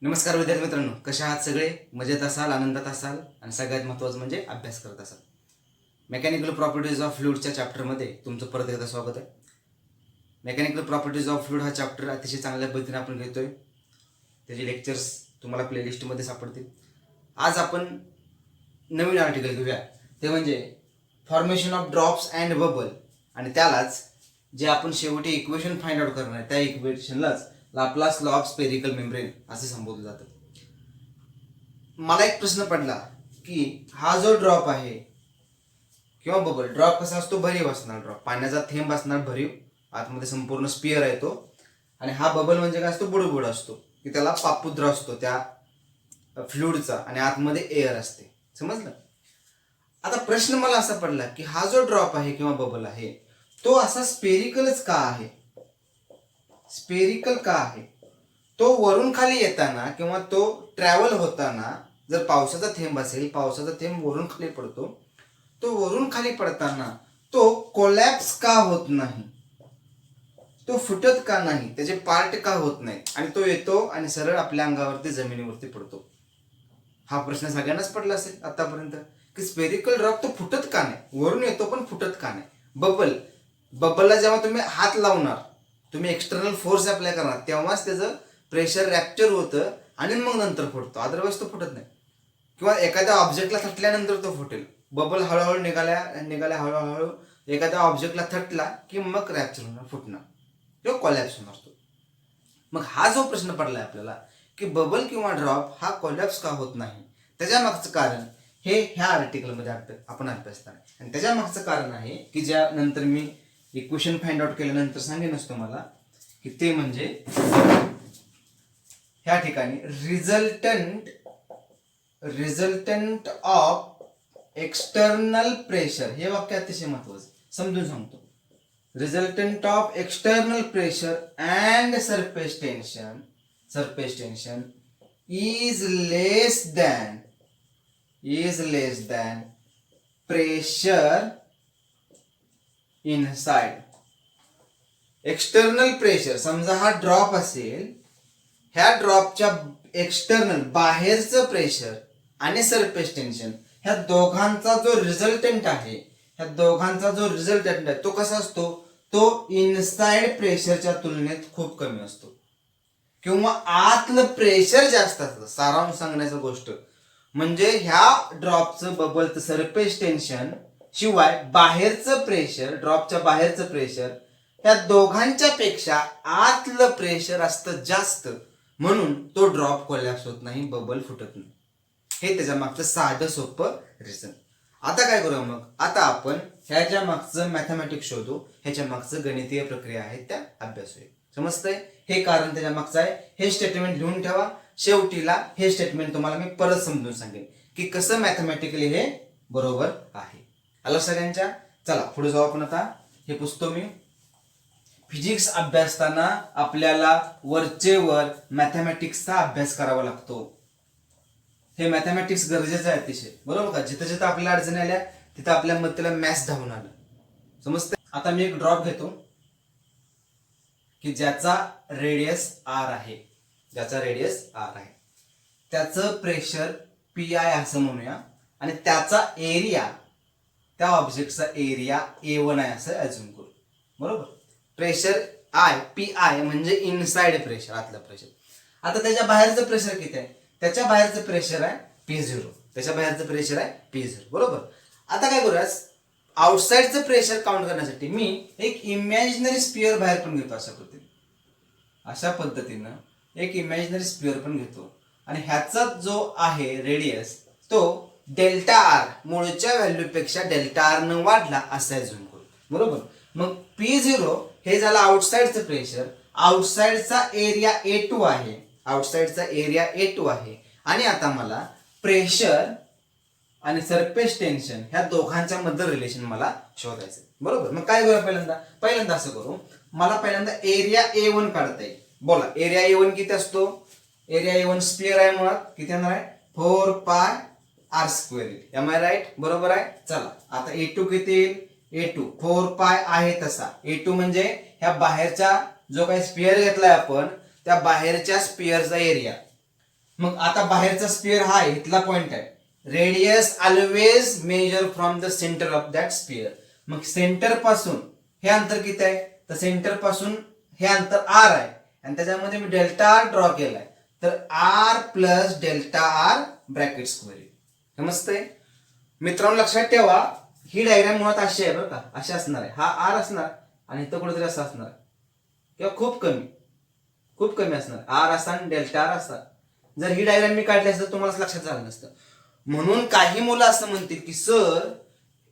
नमस्कार विद्यार्थी मित्रांनो, कशा आहात सगळे? मजेत असाल, आनंदात असाल आणि सगळ्यात महत्त्वाचं म्हणजे अभ्यास करत असाल. मेकॅनिकल प्रॉपर्टीज ऑफ फ्लुइडच्या चॅप्टरमध्ये तुमचं परत एकदा स्वागत आहे. मेकॅनिकल प्रॉपर्टीज ऑफ फ्लुइड हा चॅप्टर अतिशय चांगल्या पद्धतीने आपण घेतोय. त्याचे लेक्चर्स तुम्हाला प्लेलिस्टमध्ये सापडतील. आज आपण नवीन आर्टिकल घेऊया, ते म्हणजे formation of drops and bubble, आणि त्यालाच जे आपण शेवटी इक्वेशन फाइंड आउट करणार आहे त्या इक्वेशनलाच Laplace law of spherical membrane असे संबोधलं जातं. मला एक प्रश्न पडला की हा जो ड्रॉप आहे किंवा बबल, ड्रॉप कसा असतो? भरीव असणार ड्रॉप, पाण्याचा थेंब असणार भरीव, आतमध्ये संपूर्ण स्पियर आहे तो. आणि हा बबल म्हणजे काय असतो? बुडबुड असतो, की त्याला पापुद्रा असतो त्या फ्लुइडचा आणि आतमध्ये एअर असते. समजलं? आता प्रश्न मला असा पडला की हा जो ड्रॉप आहे किंवा बबल आहे तो असा स्पेरिकलच का आहे? स्पेरिकल का आहे? तो वरून खाली येताना किंवा तो ट्रॅव्हल होताना, जर पावसाचा थेंब असेल, पावसाचा थेंब वरून खाली पडतो, तो वरून खाली पडताना तो कोलॅप्स का होत नाही? तो फुटत का नाही? त्याचे पार्ट का होत नाही? आणि तो येतो आणि सरळ आपल्या अंगावरती जमिनीवरती पडतो. हा प्रश्न सगळ्यांनाच पडला असेल आतापर्यंत, की स्पेरिकल ड्रॉप तो फुटत का नाही? वरून येतो पण फुटत का नाही? बबलला जेव्हा तुम्ही हात लावणार, तुम्ही एक्सटर्नल फोर्स अप्लाय करणार, तेव्हाच त्याचं प्रेशर रॅप्चर होतं आणि मग नंतर फुटतो, अदरवाईज तो फुटत नाही. किंवा एखाद्या ऑब्जेक्टला थटल्यानंतर तो फुटेल. बबल हळूहळू निघाल्या हळूहळू एखाद्या ऑब्जेक्टला थटला की मग रॅप्चर होणार, फुटणार किंवा कोलॅप्स होणार तो. मग हा जो प्रश्न पडलाय आपल्याला की बबल किंवा ड्रॉप हा कोलॅप्स का होत नाही, त्याच्या मागचं कारण हे ह्या आर्टिकलमध्ये आपण अभ्यासणार आहे. आणि त्याच्या मागचं कारण आहे की ज्या नंतर मी इक्वेशन फाइंड आउट केल्यानंतर सांगेनच तुम्हाला, की ते म्हणजे ह्या ठिकाणी रिझल्टंट ऑफ एक्सटर्नल प्रेशर, हे वाक्य अतिशय महत्वाचं, समजून सांगतो. Resultant of external pressure and surface tension is less than pressure inside. External pressure, समजा हा ड्रॉप असेल, ह्या ड्रॉपच्या एक्सटर्नल बाहेरचं प्रेशर आणि सरफेस टेन्शन, ह्या दोघांचा जो रिझल्टंट आहे, तो कसा असतो? तो इनसाइड प्रेशरच्या तुलनेत खूप कमी असतो, किंवा आतलं प्रेशर जास्त असतं. सारांश सांगण्याची गोष्ट म्हणजे ह्या ड्रॉपचं बबलचं सरफेस टेन्शन शिवाय बाहेरचं प्रेशर, ड्रॉपच्या बाहेरचं प्रेशर, ह्या दोघांच्या पेक्षा आतलं प्रेशर असतं जास्त, म्हणून तो ड्रॉप कोलॅप्स होत नाही, बबल फुटत नाही. हे त्याच्या मागचं साधं सोपं रिझन. आता काय करूया मग? आता आपण ह्याच्या मागचं मॅथमॅटिक्स शोधू, ह्याच्या मागचं गणितीय प्रक्रिया आहेत त्या अभ्यासूया. समजतंय? हे कारण त्याच्या मागचं आहे. हे स्टेटमेंट लिहून ठेवा. शेवटीला हे स्टेटमेंट तुम्हाला मी परत समजून सांगेन की कसं मॅथमॅटिकली हे बरोबर आहे. आलं सगळ्यांच्या? चला पुढे जाऊ आपण. आता हे पुसतो मी. फिजिक्स अभ्यासताना आपल्याला वरचेवर मॅथमॅटिक्सचा अभ्यास करावा लागतो. हे मॅथमॅटिक्स गरजेचं आहे अतिशय, बरोबर का? जिथं जिथं आपल्याला अडचणी आल्या तिथं आपल्या मतेला मॅथ्स धावून आलं. समजतंय? आता मी एक ड्रॉप घेतो की ज्याचा रेडियस आर आहे, त्याचं प्रेशर पी आय असं म्हणूया, आणि त्याचा एरिया, त्या ऑब्जेक्टचा एरिया A1 आहे असं अज्युम करू. बरोबर? प्रेशर पी आय म्हणजे इनसाइड प्रेशर, आतलं प्रेशर. आता त्याच्या बाहेरचं प्रेशर किती आहे? त्याच्या बाहेरचं प्रेशर आहे P0. बरोबर? आता काय करूया, आउटसाइडचं प्रेशर काउंट करण्यासाठी मी एक इमॅजिनरी स्पिअर बाहेर पण घेतो. अशा पद्धतीनं एक इमॅजिनरी स्पिअर पण घेतो, आणि ह्याचा जो आहे रेडियस तो डेल्टा आर, मूळच्या व्हॅल्यूपेक्षा डेल्टा आर न वाढला असं अज्युम करू. बरोबर? मग P0 हे झालं आउटसाइडचं प्रेशर, आउटसाइडचा एरिया A2 आहे, आणि आता मला प्रेशर आणि सरफेस टेन्शन ह्या दोघांच्या मध्ये रिलेशन मला शोधायचं. बरोबर? मग काय करूया? पहिल्यांदा असं करू, मला पहिल्यांदा एरिया A1 काढता येईल. बोला, एरिया A1 किती असतो? एरिया A1 स्पिअर आहे, मुळात किती येणार आहे? 4πr². Am I right? बरोबर आहे. चला आता A2 किती येईल? A2 4π आहे तसा. A2 म्हणजे ह्या बाहेरच्या जो काही स्पिअर घेतलाय आपण, त्या बाहेरच्या स्पिअरचा एरिया, मग आता बाहेरचा स्पिअर हा आहे, इथला पॉइंट आहे. Radius always measure from the centre of that sphere. मग सेंटर पासून हे अंतर किती आहे, तर सेंटर पासून हे अंतर आर आहे आणि त्याच्यामध्ये मी डेल्टा आर ड्रॉ केलाय. तर R plus delta R bracket square. समजतंय मित्रांनो? लक्षात ठेवा ही डायग्राम मुळात अशी आहे बरं का, अशी असणार आहे. हा आर असणार आणि इथं कुठेतरी असं असणार किंवा खूप कमी असणार. आर असा आणि डेल्टा आर असा. जर ही डायग्राम मी काढली असतं तुम्हाला लक्षात झालं नसतं. म्हणून काही मुलं असं म्हणतील की सर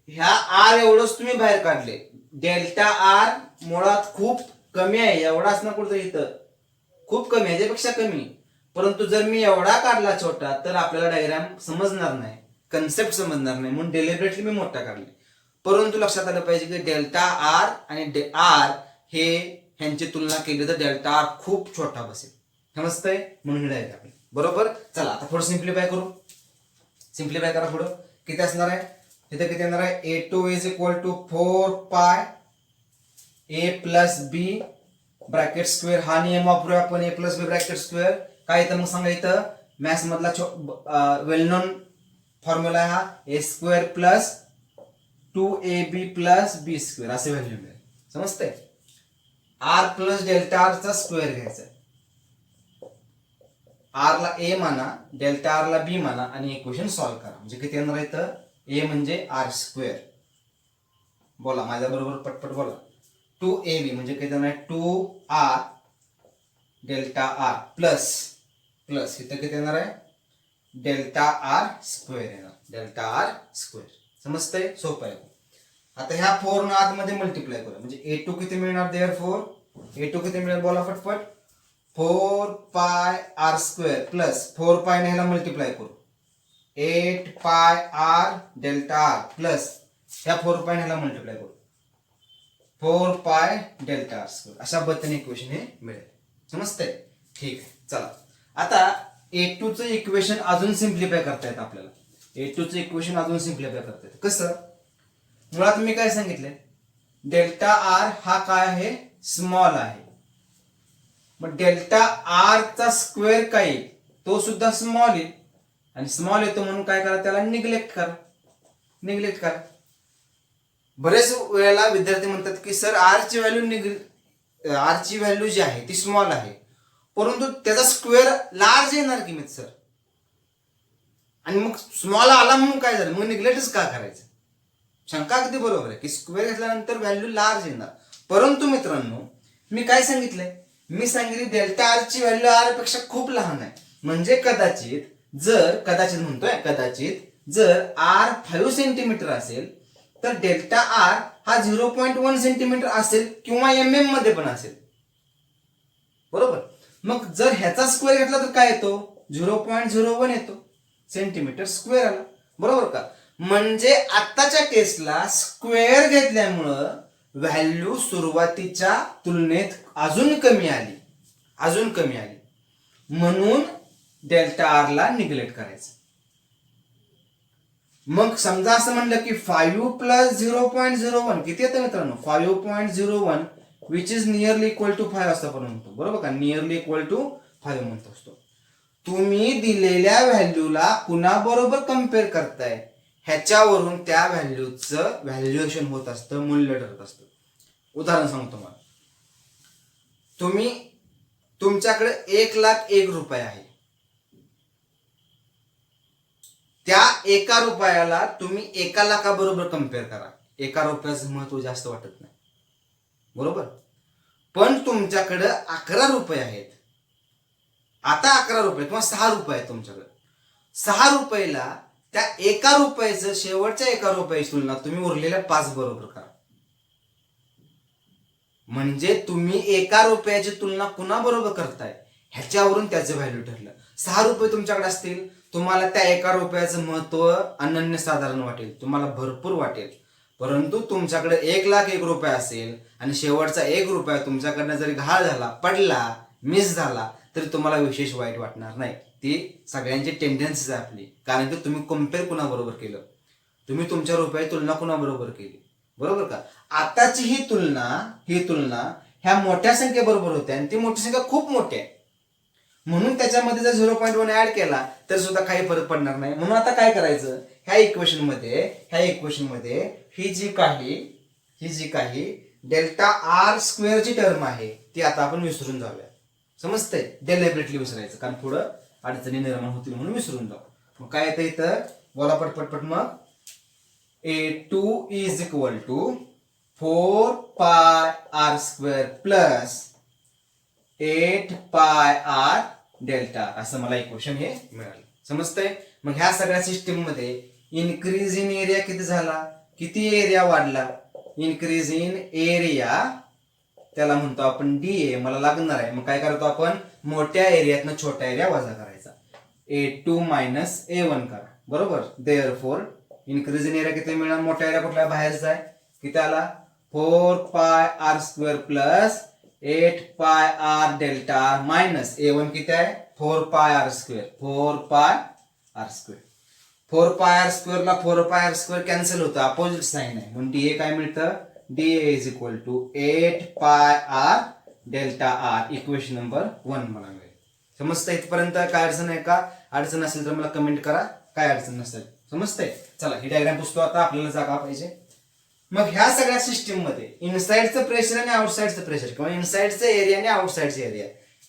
ह्या आर एवढंच तुम्ही बाहेर काढले, डेल्टा आर मुळात खूप कमी आहे, एवढा असणार कुठं इथं खूप कमी आहे, याच्यापेक्षा कमी. परंतु जर मी एवढा काढला छोटा तर आपल्याला डायग्राम समजणार नाही, कन्सेप्ट समजणार नाही, म्हणून डेलिबरेटली मी मोठा काढले. परंतु लक्षात आलं पाहिजे की डेल्टा आर आणि आर हे ह्यांची तुलना केली तर डेल्टा आर खूप छोटा बसेल. समजतंय? म्हणून डायग्राम बरोबर. चला आता थोडं सिम्प्लिफाय करू. सिम्प्लिफाय करा पुढं. किती असणार आहे तिथे, किती येणार आहे, A2 is equal to 4 pi A plus B bracket square. हा नियम वापरूया आपण, A plus B bracket square. काय येतं मग सांगा, इथं मॅथ्स मधला वेल नोन फॉर्म्युला आहे हा, ए स्क्वेअर प्लस 2AB प्लस बी स्क्वेअर असे व्हॅल्यू मिळेल. समजतंय? आर प्लस डेल्टा आर चा स्क्वेअर घ्यायचा. आर ला ए माना, डेल्टा आर ला बी माना आणि इक्वेशन सॉल्व्ह करा. म्हणजे किती येणार आहे, तर ए म्हणजे आर स्क्वेअर. बोला माझ्या बरोबर पटपट बोला. 2AB म्हणजे किती येणार आहे, 2R डेल्टा आर प्लस इथं किती येणार आहे, डेल्टा आर स्क्वेअर येणार, डेल्टा आर स्क्वेअर. समजतंय? सोपं आहे. आता ह्या 4 न आतमध्ये मल्टिप्लाय करूया म्हणजे A2 किती मिळणार, देअरफॉर A2 किती मिळेल बोला फटफट, 4 पाय आर स्क्वेअर प्लस 4 पाय ने ह्याला मल्टिप्लाय करू 8 pi R delta R plus ह्या 4 पाय ने ह्याला मल्टिप्लाय करू 4 पाय डेल्टा आर स्क्वेअर. अशा पद्धतीने इक्वेशन हे मिळेल. समजतंय? ठीक आहे. चला आता A2 चं इक्वेशन अजून सिम्प्लिफाय करता येतं आपल्याला. A2 चं इक्वेशन अजून सिम्प्लिफाय करता येतं. कसं? मुळात मी काय सांगितलंय, डेल्टा आर हा काय आहे, स्मॉल आहे. मग डेल्टा आर चा स्क्वेअर काय येईल, तो सुद्धा स्मॉल येईल आणि स्मॉल येतो म्हणून काय करा, त्याला निग्लेक्ट करा. बरेच वेळेला विद्यार्थी म्हणतात की सर आर ची व्हॅल्यू जी आहे ती स्मॉल आहे, परंतु त्याचा स्क्वेअर लार्ज येणार की मित्र सर, आणि मग स्मॉल आला म्हणून काय झालं, मग निग्लेक्टच का करायचं. शंका अगदी बरोबर आहे की स्क्वेअर घेतल्यानंतर व्हॅल्यू लार्ज येणार. परंतु मित्रांनो मी काय सांगितलंय, मी सांगितले डेल्टा आर ची व्हॅल्यू आर पेक्षा खूप लहान आहे. म्हणजे कदाचित जर आर 5 सेंटीमीटर असेल तर डेल्टा आर हा 0.1 सेंटीमीटर असेल किंवा MM मध्ये पण असेल. बरोबर. मग जर ह्याचा स्क्वेअर घेतला तर काय येतो, 0.01 येतो सेंटीमीटर स्क्वेअर आला. बरोबर का? म्हणजे आताच्या केसला स्क्वेअर घेतल्यामुळं व्हॅल्यू सुरुवातीच्या तुलनेत अजून कमी आली, म्हणून डेल्टा आर ला निग्लेक्ट करायचं. मग समजा असं म्हणलं की 5 प्लस 0.01 किती येतं मित्रांनो, 5.01 which is nearly equal to 5 असं आपण म्हणतो. बरोबर का? नियरली इक्वल टू 5 म्हणतो असतो. तुम्ही दिलेल्या व्हॅल्यूला कुणाबरोबर कम्पेअर करताय ह्याच्यावरून त्या व्हॅल्यूचं व्हॅल्युएशन होत असतं, मूल्य ठरत असतं. उदाहरण सांगतो मला, तुमच्याकडे 1,01,000 रुपये आहे. त्या 1 रुपयाला तुम्ही 1 लाखाबरोबर कम्पेअर करा. 1 रुपयाचं महत्व जास्त वाटत नाही. बरोबर. पण तुमच्याकडे 11 रुपये आहेत. आता 11 रुपये किंवा 6 रुपये आहेत तुमच्याकडे. 6 रुपयाला त्या 1 रुपयाचं शेवटच्या 1 रुपयाची तुलना तुम्ही उरलेल्या 5 बरोबर करा. म्हणजे तुम्ही 1 रुपयाची तुलना कुणाबरोबर करताय ह्याच्यावरून त्याचं व्हॅल्यू ठरलं. 6 रुपये तुमच्याकडे असतील, तुम्हाला त्या 1 रुपयाचं महत्व अनन्यसाधारण वाटेल, तुम्हाला भरपूर वाटेल. परंतु तुमच्याकडे 1,01,000 रुपये असेल आणि शेवटचा 1 रुपया तुमच्याकडनं जरी घाळ झाला, पडला, मिस झाला तरी तुम्हाला विशेष वाईट वाटणार नाही. ती सगळ्यांची टेंडन्सी आहे आपली. कारण की तुम्ही कम्पेअर कुणाबरोबर केलं, तुम्ही तुमच्या रुपयाची तुलना कुणाबरोबर केली. बरोबर का? आताची ही तुलना ह्या मोठ्या संख्येबरोबर होते आणि ती मोठी संख्या खूप मोठी आहे. म्हणून त्याच्यामध्ये जर 0.1 ऍड केला तर सुद्धा काही फरक पडणार नाही. म्हणून आता काय करायचं, ह्या इक्वेशन मध्ये ही जी काही डेल्टा आर स्क्वेअरची टर्म आहे ती आता आपण विसरून जाऊया. समजतंय? डेलिबरेटली विसरायचं, कारण पुढं अडचणी निर्माण होतील म्हणून विसरून जाऊ. मग काय येतं इथं, बोला पटपट मग. A2 is equal to 4 pi R square plus 8 pi R delta, असं मला इक्वेशन हे मिळालं. समजतंय? मग ह्या सगळ्या सिस्टीम मध्ये इन्क्रीज इन एरिया किती झाला, किती एरिया वाढला, इन्क्रीज इन एरिया त्याला म्हणतो आपण डीए, मला लागणार आहे. मग काय करतो आपण, मोठ्या एरियातनं छोटा एरिया वजा करायचा, A2 मायनस A1 करा. बरोबर? देअरफॉर इन्क्रीज इन एरिया किती मिळणार, मोठा एरिया कुठला बाहेरचा आहे, किती आला, 4 pi R square plus 8 pi R delta minus A1 किती आहे, 4 pi R square. 4 pi R square, 4 pi R स्क्वेअरला 4 पाय आर स्क्वेअर कॅन्सल होतं, अपोजिट साइन आहे, म्हणून डीए काय मिळतं, DA is equal to 8 pi R delta R. Equation number 1 मला मिळेल. समजतं इथपर्यंत? काय अडचण आहे का? अडचण असेल तर मला कमेंट करा, काय अडचण नसेल. समजतंय? चला ही डायग्राम पुसतो आता, आपल्याला जागा पाहिजे. मग ह्या सगळ्या सिस्टीम मध्ये इनसाइडचं प्रेशर आणि आउटसाइडचं प्रेशर, किंवा इनसाइडचं एरिया आणि आउटसाइडचं एरिया,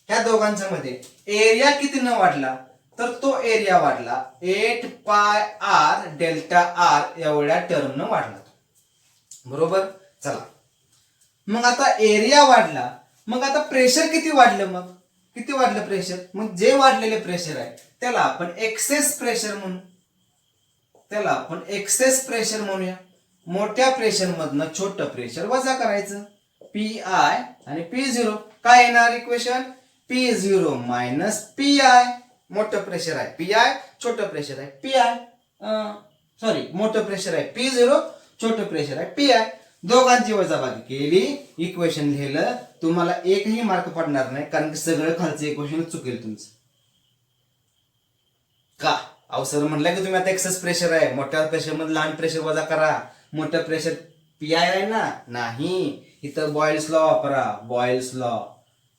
ह्या दोघांच्या मध्ये एरिया किती न वाढला, तर तो एरिया वाढला 8 पाय आर डेल्टा आर एवढ्या टर्म न वाढला. बरोबर? चला मग आता एरिया वाढला, मग आता प्रेशर किती वाढलं, मग किती वाढलं प्रेशर, मग जे वाढलेले प्रेशर आहे त्याला आपण एक्सेस प्रेशर म्हणू, त्याला आपण एक्सेस प्रेशर म्हणूया. मोठ्या प्रेशर मधनं छोटं प्रेशर वजा करायचं, पी आय आणि P0. काय येणार equation, P0 minus P I. मोठं प्रेशर आहे पी आय, छोटं प्रेशर आहे पी आय, सॉरी मोठं प्रेशर आहे P0, छोटं प्रेशर आहे पी आय. दोघांची वजाबाकी केली, इक्वेशन लिहिलं, तुम्हाला एकही मार्क पडणार नाही, कारण की सगळं खालचं इक्वेशन चुकेल तुमचं. का अवसर म्हणलं की तुम्ही आता एक्सेस प्रेशर आहे, मोठ्या प्रेशर मध्ये लहान प्रेशर वजा करा, मोठं प्रेशर पी आय आहे ना, नाही, इथं बॉयल्स लॉ वापरा. बॉयल्स लॉ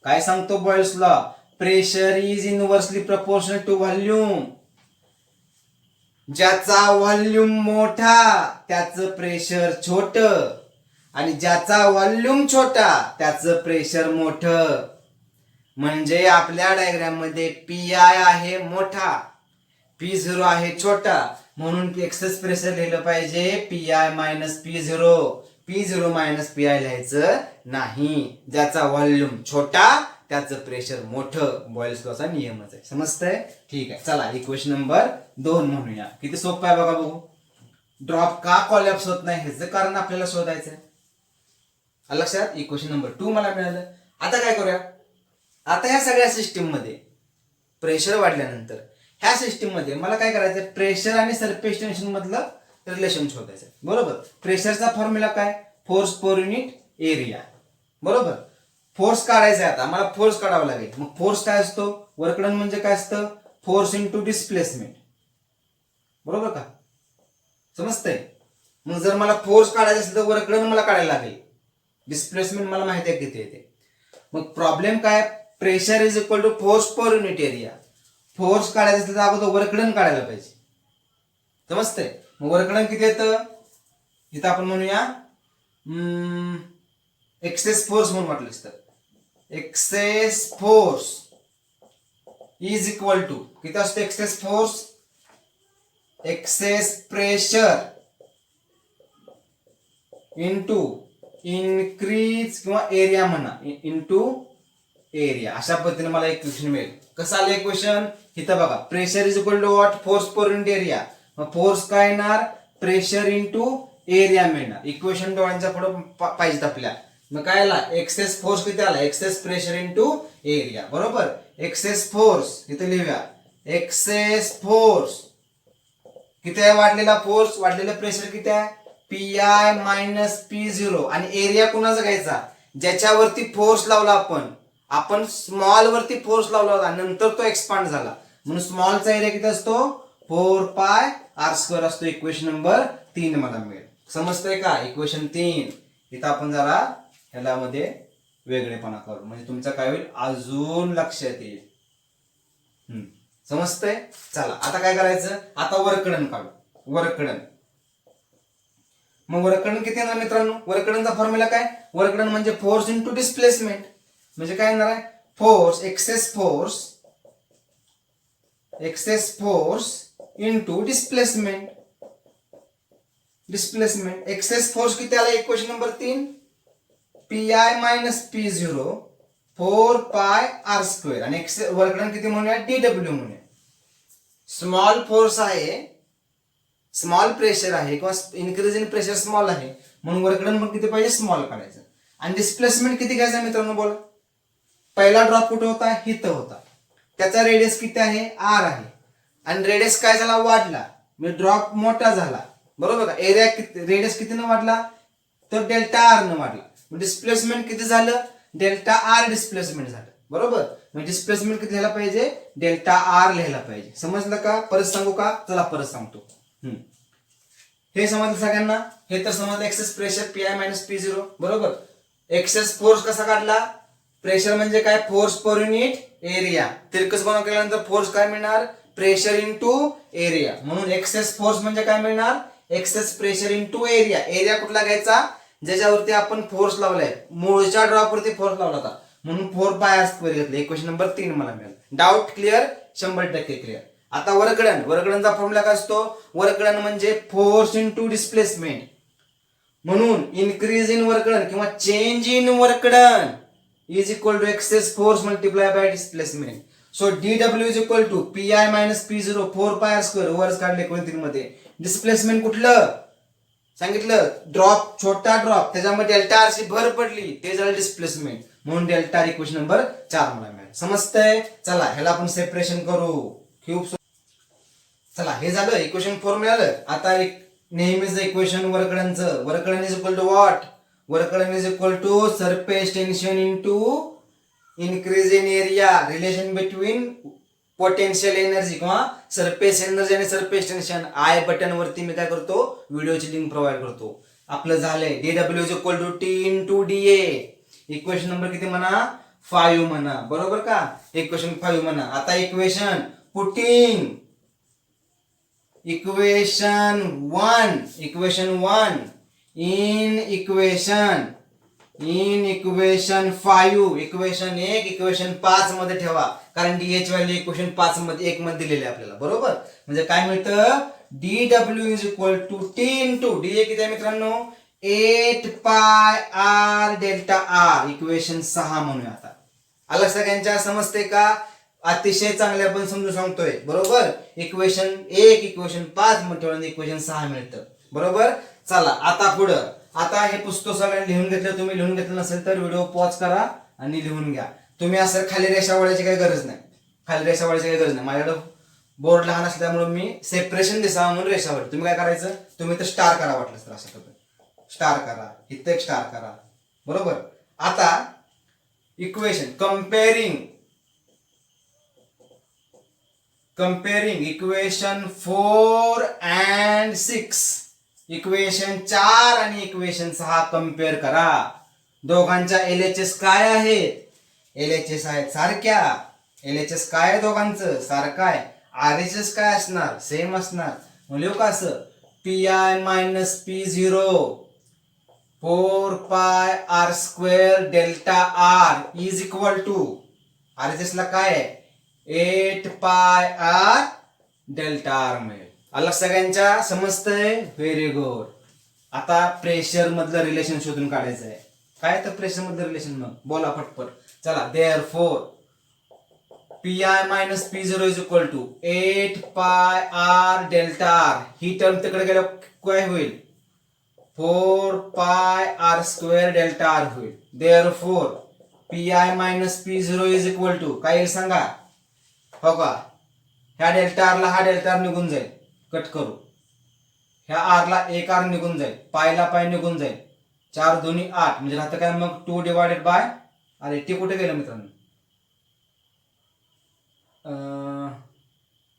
काय सांगतो, Boyle's law, pressure is inversely proportional to volume. ज्याचा व्हॉल्यूम मोठा त्याचं प्रेशर छोट, आणि ज्याचा व्हॉल्यूम छोटा त्याचं प्रेशर मोठं. म्हणजे आपल्या डायग्राम मध्ये पी आय आहे मोठा, P0 आहे छोटा, म्हणून एक्सेस प्रेशर लिहिलं पाहिजे P I minus P0. P0 minus P I लिहायचं नाही, ज्याचा व्हॉल्यूम छोटा त्याचं प्रेशर मोठं. बॉयल्स लॉचा नियमच आहे. समजतंय? ठीक आहे. चला इक्वेशन नंबर 2 म्हणूया. किती सोपं आहे बघा, बघू. ड्रॉप का कॉलॅप्स होत नाही ह्याचं कारण आपल्याला शोधायचं आहे. लक्षात? इक्वेशन नंबर 2 मला मिळालं. आता काय करूया, आता ह्या सगळ्या सिस्टीम मध्ये प्रेशर वाढल्यानंतर ह्या सिस्टीम मध्ये मला काय करायचं, प्रेशर आणि सरफेस टेन्शन मधलं रिलेशन शोधायचं. बरोबर? प्रेशरचा फॉर्म्युला काय, फोर्स पर युनिट एरिया. बरोबर? फोर्स काढायचा आहे, आता मला फोर्स काढावा लागेल. मग फोर्स काय असतो, वर्क डन म्हणजे काय असतं, फोर्स इंटू डिस्प्लेसमेंट. बरोबर का? समजतंय? मग जर मला फोर्स काढायचा असेल तर वर्क डन मला काढायला लागेल, डिस्प्लेसमेंट मला माहिती आहे किती येते. मग प्रॉब्लेम काय, pressure is equal to force per unit area. Force काढायचं असेल तर अगोदर वर्क डन काढायला पाहिजे. समजतंय? मग वर्क डन किती येतं, इथं आपण म्हणूया एक्सेस फोर्स म्हणून वाटलं तर, excess force is equal to किती असतो excess force, excess pressure into increase किंवा एरिया म्हणा, इंटू एरिया. अशा पद्धतीने मला एक इक्वेशन मिळेल. कसं आलं इक्वेशन, इथं बघा, pressure is equal to what, force per unit area. मग फोर्स काय येणार, प्रेशर इंटू एरिया मिळणार. इक्वेशन डोळ्यांच्या पुढे पाहिजेत आपल्या. मग काय आला, एक्सेस फोर्स किती आला, एक्सेस प्रेशर इंटू एरिया. बरोबर? एक्सेस फोर्स इथे लिहूया, एक्सेस फोर्स किती आहे, वाढलेला फोर्स, वाढलेलं प्रेशर किती आहे, पी आय मायनस P0. आणि एरिया कुणाचा घ्यायचा, ज्याच्यावरती फोर्स लावला आपण स्मॉल वरती फोर्स लावला होता, नंतर तो एक्सपांड झाला, म्हणून स्मॉलचा एरिया किती असतो, 4 पाय आर स्क्वेअर असतो. इक्वेशन नंबर 3 मला मिळेल. समजतंय का? इक्वेशन 3. इथं आपण जरा ह्याला मध्ये वेगळेपणा करू, म्हणजे तुमचं काय होईल, अजून लक्षात येईल. समजतंय. चला आता काय करायचं, आता वर्कडन काढू. वर्कडन, मग वर्कडन किती येणार मित्रांनो? वर्कडनचा फॉर्म्युला काय? वर्कडन म्हणजे फोर्स इंटू डिस्प्लेसमेंट. म्हणजे काय येणार आहे? Force, excess force into displacement. Excess force किती आला? Equation number 3, P I minus P zero 4 pi R square. आणि वर्कडन किती म्हणूया? डीडब्ल्यू म्हणूया. स्मॉल फोर्स आहे, स्मॉल प्रेशर आहे किंवा इन्क्रीज इन प्रेशर स्मॉल आहे, म्हणून वर्कडन पण किती पाहिजे? स्मॉल काढायचं. आणि डिस्प्लेसमेंट किती घ्यायचं मित्रांनो? बोला. पहिला ड्रॉप कुठे होता? हिथं होता. त्याचा रेडियस किती आहे? आर आहे. आणि रेडियस काय झाला? वाढला. म्हणजे ड्रॉप मोठा झाला, बरोबर का? एरिया किती, रेडियस कितीनं वाढला? तर डेल्टा आर न वाढला. डिस्प्लेसमेंट किती झालं? डेल्टा आर डिस्प्लेसमेंट झालं, बरोबर. म्हणजे डिस्प्लेसमेंट किती लिहायला पाहिजे? डेल्टा आर लिहायला पाहिजे. समजलं का? परत सांगू का? चला परत सांगतो. हे समजलं सगळ्यांना? हे तर समजलं. Excess pressure P I minus P zero, बरोबर. एक्सेस फोर्स कसा काढला? प्रेशर म्हणजे काय? Force per unit area. तिरकस गुणाकार केल्यानंतर फोर्स काय मिळणार? Pressure into area. म्हणून एक्सेस फोर्स म्हणजे काय मिळणार? Access pressure into area. Area कुठला घ्यायचा? ज्याच्यावरती आपण फोर्स लावलाय. मूळच्या ड्रॉप वरती फोर्स लावला होता, म्हणून 4 पाय आर स्क्वेअर घेतलं. इक्वेशन नंबर 3 मला मिळालं. Doubt clear? 100% क्लिअर. आता वर्कडन, वर्कडनचा फॉर्म्युला काय असतो? वर्कडन म्हणजे फोर्स इंटू डिस्प्लेसमेंट. म्हणून इन्क्रीज इन वर्कडन किंवा change in work done is equal to excess force multiply by displacement. So DW is equal to P I minus P zero 4 pi R square. वर्स काढले 23 मध्ये. Displacement कुठलं सांगितलं? Drop, छोटा drop, त्याच्यामध्ये delta R ची भर पडली, ते झालं डिस्प्लेसमेंट. म्हणून डेल्टा आर इक्वेशन नंबर 4 मला मिळालं. समजतंय? चला ह्याला आपण सेपरेशन करू. क्यूब. चला हे झालं, इक्वेशन 4 मिळालं. आता एक नेहमीच इक्वेशन वर्कडनचं. Work done is equal to what? Work done is equal to surface tension into increase in area. Relation between potential energy किंवा सरफेस एनर्जी आणि सरफेस टेन्शन. आय बटन वरती मी काय करतो? व्हिडिओची लिंक प्रोव्हाइड करतो. आपलं झालंय. DW is equal to T into DA. Equation number किती म्हणा? 5 म्हणा, बरोबर का? इक्वेशन 5 म्हणा. आता equation putting equation 1 in equation 5. Equation 1 equation 5 मध्ये ठेवा, कारण डीएच व्हॅल्यू इक्वेशन 5 मध्ये 1 मध्ये दिलेली आहे आपल्याला, बरोबर. म्हणजे काय मिळतं? DW is equal to T into DA किती आहे मित्रांनो? 8 pi R delta R. Equation 6 म्हणूया. आता आलं सगळ्यांच्या? समजते का? अतिशय चांगले आपण समजून सांगतोय, बरोबर. इक्वेशन 1 इक्वेशन 5 मध्ये इक्वेशन 6 मिळतं, बरोबर. चला आता पुढं. आता हे पुस्तक सगळ्यांनी लिहून घेतलं. तुम्ही लिहून घेतलं नसेल तर व्हिडिओ पॉज करा आणि लिहून घ्या. तुम्ही असं खाली रेषा वळायची काही गरज नाही. माझ्याकडे बोर्ड लहान असल्यामुळे मी सेपरेशन दिसावं म्हणून रेषा वळली. तुम्ही काय करायचं? तुम्ही तर स्टार करा, वाटलं तर असं करा. स्टार करा, इथं एक स्टार करा, बरोबर. आता equation comparing equation 4 and 6. Equation 4 आणि इक्वेशन 6 कम्पेअर करा. दोघांच्या LHS काय आहेत? LHS आहेत सारख्या. LHS काय आहे दोघांचं? सारखं आहे. RHS काय असणार? सेम असणार. म्हणजे का असं? P I minus P zero 4 pi R square delta R is equal to RHS ला काय आहे? 8 पाय आर डेल्टा आर मिळेल. आलं सगळ्यांच्या? समजतंय? Very good. आता प्रेशर मधलं रिलेशन शोधून काढायचं आहे. काय तर प्रेशर मधलं रिलेशन? मग बोला पटपट. चला. Therefore p I minus P zero is equal to 8 pi R delta r. ही टर्म तिकडे गेल्यावर काय होईल? 4 pi R square delta r होईल. Therefore p I minus P zero is equal to काय येईल सांगा? हो का? ह्या डेल्टा आरला हा डेल्टा आर निघून जाईल, कट करू. ह्या आरला एक आर निघून जाईल, पायला पाय निघून जाईल. 4 दोन्ही 8 म्हणजे राहतं काय मग? 2 डिवायडेड बाय. अरे टी कुठे गेलं मित्रांनो?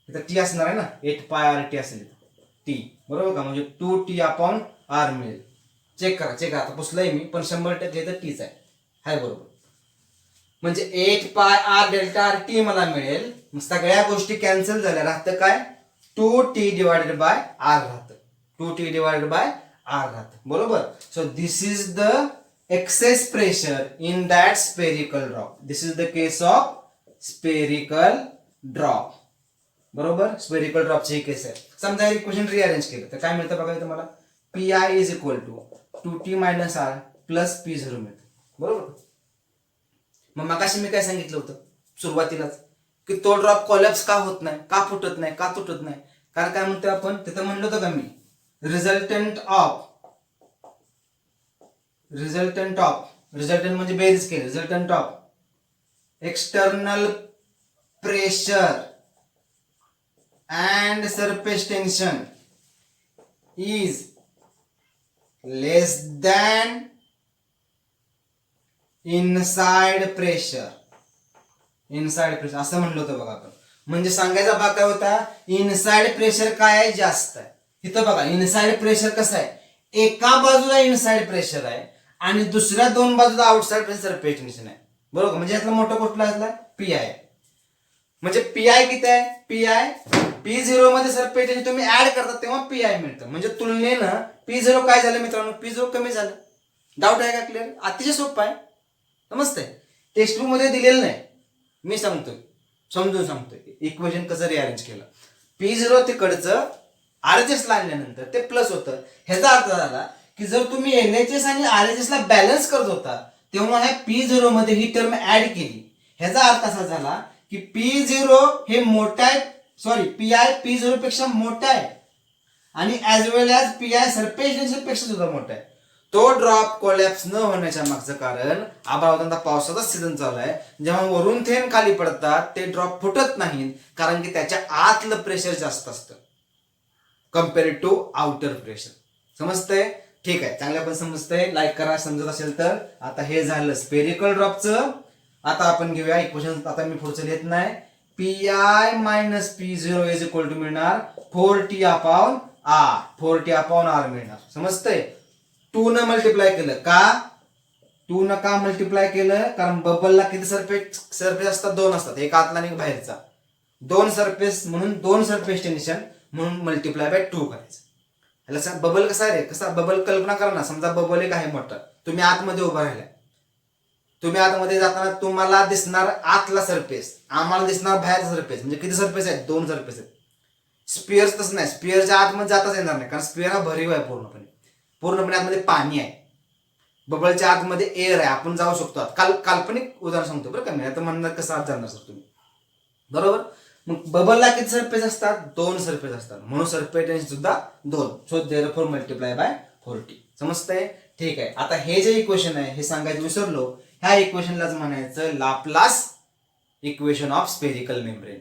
इथं टी असणार आहे ना. 8 पाय आर टी असेल टी, बरोबर का? म्हणजे 2t अपॉन आर मिळेल. चेक करा. आता पुसलंय मी, पण 100% इथं टीच आहे. हाय बरोबर. म्हणजे 8 pi R delta R T मला मिळेल. मग सगळ्या गोष्टी कॅन्सल झाल्या, राहतं काय 2t डिवायडेड बाय r राहतं, 2t डिवायडेड बाय r राहतं, बरोबर. So this is the excess pressure in that spherical drop. This is the case of spherical drop, बरोबर. स्पेरिकल ड्रॉपची ही केस आहे. समजा इक्वेशन रिअरेंज केलं तर काय मिळतं बघा तुम्हाला, P I is equal to 2t minus r plus p0 मिळतं, बरोबर. मग मगाशी मी काय सांगितलं होतं सुरुवातीलाच, की तो ड्रॉप कोलॅप्स का होत नाही, का फुटत नाही, का तुटत नाही. कारण काय म्हणतो आपण तिथं म्हणलं होतं का मी, रिझल्टंट म्हणजे बेरीज केली, resultant of external pressure and surface tension is less than inside pressure असं म्हणलं होतं बघा आपण. म्हणजे सांगायचा भाग काय होता, इनसाइड प्रेशर काय आहे, जास्त आहे. इथं बघा इनसाइड प्रेशर कसं आहे, एका बाजूला इनसाइड प्रेशर आहे आणि दुसऱ्या दोन बाजूला आउटसाइड प्रेशर सरफेस टेन्शन आहे, बरोबर. म्हणजे यातला मोठा कुठला असला पी आय. म्हणजे पी आय किती आहे, P0 मध्ये सरफेस टेन्शन तुम्ही ऍड करता तेव्हा पी आय मिळतं. म्हणजे तुलनेनं P0 काय झालं मित्रांनो, P0 कमी झालं. डाऊट आहे का, क्लिअर, अतिशय सोपं आहे, समजतंय. टेक्स्ट बुक मध्ये दिलेलं नाही, मी सांगतोय, समजून सांगतोय इक्वेशन कसं रिअरेंज केलं. P0 तिकडचं RHS ला आणल्यानंतर ते प्लस होतं. ह्याचा अर्थ झाला की जर तुम्ही LHS आणि RHS ला बॅलन्स करत होता तेव्हा ह्या P0 मध्ये ही टर्म ऍड केली. ह्याचा अर्थ असा झाला की P0 हे मोठा आहे, सॉरी PI P0 पेक्षा मोठा आहे आणि ऍज वेल ऍज PI सरफेस टेन्शन पेक्षा सुद्धा मोठा आहे. तो ड्रॉप कोलॅप्स न होण्याच्या मागचं कारण, आबावतांना पावसाचा सीझन चालू आहे, जेव्हा वरून थेंब खाली पडतात ते ड्रॉप फुटत नाहीत, कारण की त्याच्या आतलं प्रेशर जास्त असतं कम्पेअर्ड टू आउटर प्रेशर. समजतंय, ठीक आहे, चांगल्या पण समजतंय. लाईक करा समजत असेल तर. आता हे झालं स्पेरिकल ड्रॉपचं. आता आपण घेऊया इक्वेशन, आता मी पुढचं लिहित नाही. PI minus P0 is equal to मिळणार 4t upon r, 4t upon r मिळणार. समजतंय. 2 न मल्टिप्लाय केलं का, 2 न का मल्टिप्लाय केलं, कारण बबलला किती सरफेस असतात, 2 असतात, एक आतला आणि एक बाहेरचा. 2 सरफेस म्हणून 2 सरफेस टेन्शन म्हणून मल्टिप्लाय बाय 2 करायचं. ह्याला बबल कसा आहे रे, कसा बबल कल्पना करा ना. समजा बबल एक आहे मोठा, तुम्ही आतमध्ये उभा राहिलाय, तुम्ही आतमध्ये जाताना तुम्हाला दिसणार आतला सरफेस, आम्हाला दिसणार बाहेरचा सरफेस. म्हणजे किती सरफेस आहेत, 2 सरफेस आहेत. स्पिअर्स तसं नाही, स्पिअरच्या आतमध्ये जाताच येणार नाही, कारण स्पिअर हा भरीव आहे, पूर्णपणे आतमध्ये पाणी आहे. बबलच्या आतमध्ये एअर आहे, आपण जाऊ शकतो. काल्पनिक उदाहरण सांगतो बरं का मी, आता म्हणणार कसं आत जाणार सर तुम्ही, बरोबर. मग बबलला किती सरफेस असतात, 2 सरफेस असतात, म्हणून सरफेस टेन्शन सुद्धा 2. So therefore multiply by 4t. समजतंय, ठीक आहे. आता हे जे इक्वेशन आहे हे सांगायचं विसरलो, ह्या इक्वेशनलाच म्हणायचं Laplace equation of spherical membrane.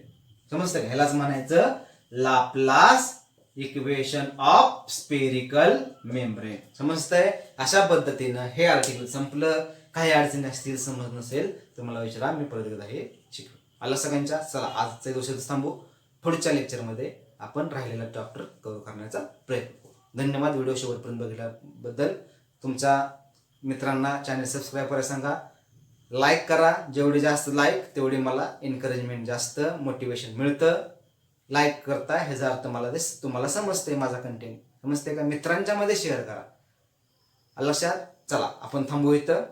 समजतंय, ह्यालाच म्हणायचं Laplace equation of spherical membrane. समजतंय. अशा पद्धतीनं हे आर्टिकल संपलं. काही अडचणी असतील, समज नसेल तर मला विचारा, मी परत एकदा हे शिकलो. आला सगळ्यांच्या. चला आजच्या दिवसाचं थांबू, पुढच्या लेक्चरमध्ये आपण राहिलेला चॅप्टर कव्हर करण्याचा प्रयत्न करू. धन्यवाद व्हिडिओ शेवटपर्यंत बघितल्याबद्दल. तुमच्या मित्रांना चॅनल सबस्क्राईब करायला सांगा, लाईक करा. जेवढी जास्त लाईक तेवढी मला एनकरेजमेंट, जास्त मोटिवेशन मिळतं. लाईक करता ह्याचा अर्थ मला तुम्हाला समजते, माझा कंटेंट समजते का. मित्रांच्या मध्ये शेअर करा. लक्षात. चला आपण थांबू इथं,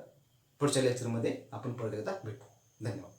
पुढच्या लेक्चरमध्ये आपण परत एकदा भेटू. धन्यवाद.